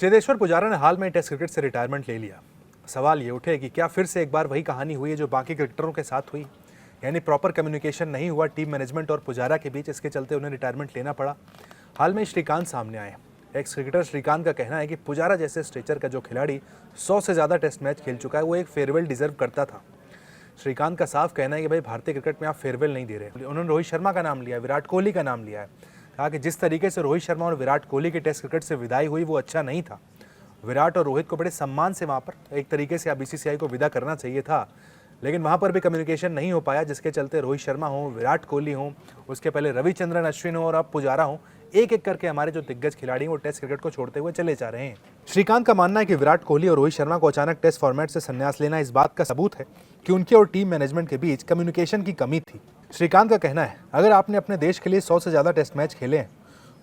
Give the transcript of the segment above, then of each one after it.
चेतेश्वर पुजारा ने हाल में test cricket से रिटायरमेंट ले लिया। सवाल ये उठे कि क्या फिर से एक बार वही कहानी हुई है जो बाकी क्रिकेटरों के साथ हुई, यानी प्रॉपर कम्युनिकेशन नहीं हुआ टीम मैनेजमेंट और पुजारा के बीच, इसके चलते उन्हें रिटायरमेंट लेना पड़ा। हाल में श्रीकांत सामने आए। एक्स क्रिकेटर श्रीकांत का कहना है कि पुजारा जैसे स्ट्रेचर का जो खिलाड़ी 100 से ज़्यादा टेस्ट मैच खेल चुका है, वो एक फेयरवेल डिजर्व करता था। श्रीकांत का साफ कहना है कि भाई भारतीय क्रिकेट में आप फेयरवेल नहीं दे रहे। उन्होंने रोहित शर्मा का नाम लिया, विराट कोहली का नाम लिया है। कहा कि जिस तरीके से रोहित शर्मा और विराट कोहली की टेस्ट क्रिकेट से विदाई हुई वो अच्छा नहीं था। विराट और रोहित को बड़े सम्मान से वहाँ पर एक तरीके से बीसीसीआई को विदा करना चाहिए था, लेकिन वहाँ पर भी कम्युनिकेशन नहीं हो पाया, जिसके चलते रोहित शर्मा हो, विराट कोहली हो, उसके पहले रविचंद्रन अश्विन हो और अब पुजारा हो, एक एक करके हमारे जो दिग्गज खिलाड़ी हैं वो टेस्ट क्रिकेट को छोड़ते हुए चले जा रहे हैं। श्रीकांत का मानना है कि विराट कोहली और रोहित शर्मा को अचानक टेस्ट फॉर्मेट से संन्यास लेना इस बात का सबूत है कि उनके और टीम मैनेजमेंट के बीच कम्युनिकेशन की कमी थी। श्रीकांत का कहना है, अगर आपने अपने देश के लिए 100 से ज़्यादा टेस्ट मैच खेले हैं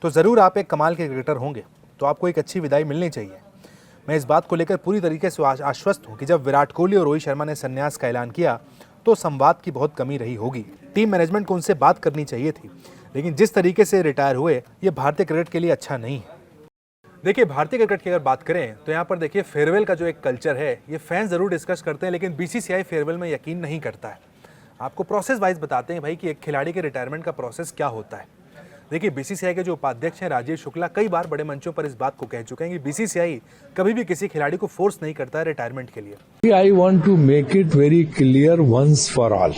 तो ज़रूर आप एक कमाल के क्रिकेटर होंगे, तो आपको एक अच्छी विदाई मिलनी चाहिए। मैं इस बात को लेकर पूरी तरीके से आश्वस्त हूँ कि जब विराट कोहली और रोहित शर्मा ने संन्यास का ऐलान किया तो संवाद की बहुत कमी रही होगी। टीम मैनेजमेंट को उनसे बात करनी चाहिए थी, लेकिन जिस तरीके से रिटायर हुए ये भारतीय क्रिकेट के लिए अच्छा नहीं है। देखिए, भारतीय क्रिकेट की अगर बात करें तो यहाँ पर देखिए फेयरवेल का जो एक कल्चर है ये फैंस ज़रूर डिस्कस करते हैं, लेकिन बीसीसीआई फेयरवेल में यकीन नहीं करता है। आपको प्रोसेस वाइज बताते हैं भाई कि एक खिलाड़ी के रिटायरमेंट का प्रोसेस क्या होता है। देखिए, बीसीसीआई के जो उपाध्यक्ष हैं राजीव शुक्ला कई बार बड़े मंचों पर इस बात को कह चुके हैं कि बीसीसीआई कभी भी किसी खिलाड़ी को फोर्स नहीं करता है रिटायरमेंट के लिए। I want to make it very clear once for all,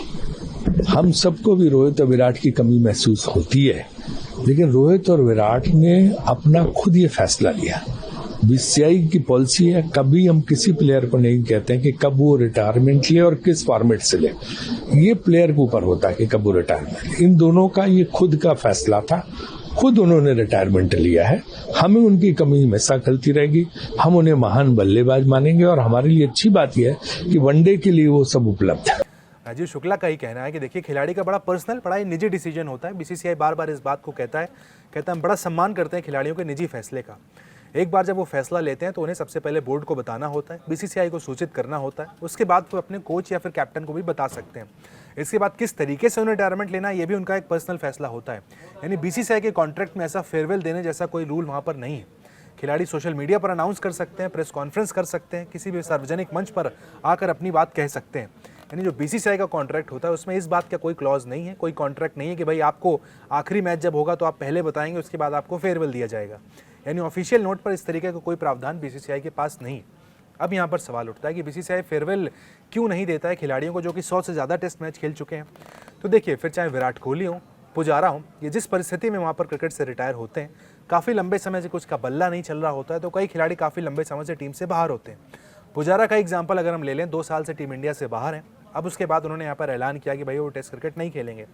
हम सबको भी रोहित और विराट की कमी महसूस होती है, लेकिन रोहित और विराट ने अपना खुद ये फैसला लिया। बीसीसीआई की पॉलिसी है, कभी हम किसी प्लेयर को नहीं कहते हैं कि कब वो रिटायरमेंट ले और किस फॉर्मेट से ले। ये प्लेयर के ऊपर होता है कि कब वो रिटायरमेंट। इन दोनों का ये खुद का फैसला था, खुद उन्होंने रिटायरमेंट लिया है। हमें उनकी कमी हमेशा खलती रहेगी, हम उन्हें महान बल्लेबाज मानेंगे और हमारे लिए अच्छी बात यह है कि वनडे के लिए वो सब उपलब्ध है। राजीव शुक्ला का ही कहना है कि देखिए, खिलाड़ी का बड़ा पर्सनल, बड़ा निजी डिसीजन होता है। बीसीसीआई बार बार इस बात को कहता है हम बड़ा सम्मान करते हैं खिलाड़ियों के निजी फैसले का। एक बार जब वो फैसला लेते हैं तो उन्हें सबसे पहले बोर्ड को बताना होता है, बीसीसीआई को सूचित करना होता है, उसके बाद वो अपने कोच या फिर कैप्टन को भी बता सकते हैं। इसके बाद किस तरीके से उन्हें रिटायरमेंट लेना है ये भी उनका एक पर्सनल फैसला होता है। यानी बीसीसीआई के कॉन्ट्रैक्ट में ऐसा फेयरवेल देने जैसा कोई रूल वहाँ पर नहीं है। खिलाड़ी सोशल मीडिया पर अनाउंस कर सकते हैं, प्रेस कॉन्फ्रेंस कर सकते हैं, किसी भी सार्वजनिक मंच पर आकर अपनी बात कह सकते हैं। यानी जो बीसीसीआई का कॉन्ट्रैक्ट होता है उसमें इस बात का कोई क्लॉज नहीं है, कोई कॉन्ट्रैक्ट नहीं है कि भाई आपको आखिरी मैच जब होगा तो आप पहले बताएंगे, उसके बाद आपको फेयरवेल दिया जाएगा। यानी ऑफिशियल नोट पर इस तरीके का कोई प्रावधान बीसीसीआई के पास नहीं। अब यहाँ पर सवाल उठता है कि बीसीसीआई फेयरवेल क्यों नहीं देता है खिलाड़ियों को जो कि 100 से ज़्यादा टेस्ट मैच खेल चुके हैं। तो देखिए, फिर चाहे विराट कोहली हो, पुजारा हो, ये जिस परिस्थिति में वहाँ पर क्रिकेट से रिटायर होते हैं, काफ़ी लंबे समय से कुछ का बल्ला नहीं चल रहा होता है, तो कई खिलाड़ी काफ़ी लंबे समय से टीम से बाहर होते हैं। पुजारा का एग्जाम्पल अगर हम ले लें, 2 साल से टीम इंडिया से बाहर हैं। अब उसके बाद उन्होंने यहाँ पर ऐलान किया कि भाई वो टेस्ट क्रिकेट नहीं खेलेंगे।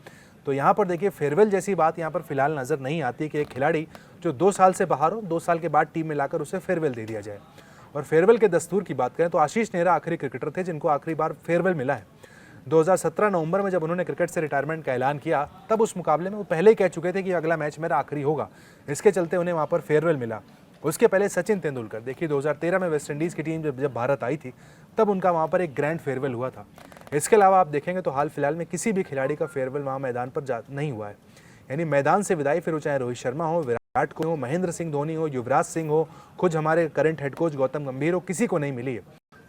तो यहाँ पर देखिए, फेयरवेल जैसी बात यहाँ पर फिलहाल नज़र नहीं आती कि एक खिलाड़ी जो 2 साल से बाहर हो, 2 साल के बाद टीम में लाकर उसे फेयरवेल दे दिया जाए। और फेयरवेल के दस्तूर की बात करें तो आशीष नेहरा आखिरी क्रिकेटर थे जिनको आखिरी बार फेयरवेल मिला है। 2017 नवंबर में जब उन्होंने क्रिकेट से रिटायरमेंट का ऐलान किया, तब उस मुकाबले में वो पहले ही कह चुके थे कि अगला मैच मेरा आखिरी होगा, इसके चलते उन्हें वहाँ पर फेयरवेल मिला। उसके पहले सचिन तेंदुलकर, देखिए 2013 में वेस्ट इंडीज़ की टीम जब भारत आई थी तब उनका वहाँ पर एक ग्रैंड फेयरवेल हुआ था। इसके अलावा आप देखेंगे तो हाल फिलहाल में किसी भी खिलाड़ी का फेयरवेल वहाँ मैदान पर नहीं हुआ है। यानी मैदान से विदाई फिर चाहे रोहित शर्मा हो, विराट कोहली हो, महेंद्र सिंह धोनी हो, युवराज सिंह हो, खुद हमारे करंट हेड कोच गौतम गंभीर हो, किसी को नहीं मिली है।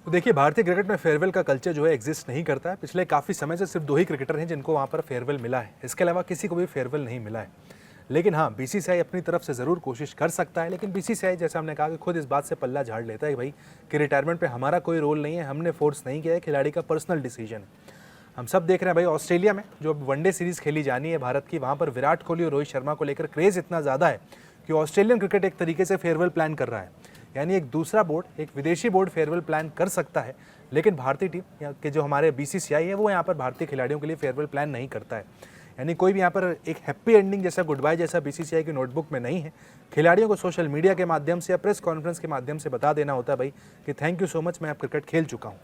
तो देखिए, भारतीय क्रिकेट में फेयरवेल का कल्चर जो है एग्जिस्ट नहीं करता है। पिछले काफ़ी समय से सिर्फ 2 ही क्रिकेटर हैं जिनको वहाँ पर फेयरवेल मिला है, इसके अलावा किसी को भी फेयरवेल नहीं मिला है। लेकिन हाँ, बीसीसीआई अपनी तरफ से ज़रूर कोशिश कर सकता है, लेकिन बीसीसीआई जैसा हमने कहा कि खुद इस बात से पल्ला झाड़ लेता है भाई कि रिटायरमेंट पे हमारा कोई रोल नहीं है, हमने फोर्स नहीं किया है, खिलाड़ी का पर्सनल डिसीजन है। हम सब देख रहे हैं भाई, ऑस्ट्रेलिया में जो वनडे सीरीज़ खेली जानी है भारत की, वहाँ पर विराट कोहली और रोहित शर्मा को लेकर क्रेज़ इतना ज़्यादा है कि ऑस्ट्रेलियन क्रिकेट एक तरीके से फेयरवेल प्लान कर रहा है। यानी एक दूसरा बोर्ड, एक विदेशी बोर्ड फेयरवेल प्लान कर सकता है, लेकिन भारतीय टीम के जो हमारे बीसीसीआई है वो यहाँ पर भारतीय खिलाड़ियों के लिए फेयरवेल प्लान नहीं करता है। यानी कोई भी यहाँ पर एक हैप्पी एंडिंग जैसा, गुड बाय जैसा बीसीसीआई की नोटबुक में नहीं है। खिलाड़ियों को सोशल मीडिया के माध्यम से या प्रेस कॉन्फ्रेंस के माध्यम से बता देना होता है भाई कि थैंक यू सो मच, मैं अब क्रिकेट खेल चुका हूँ।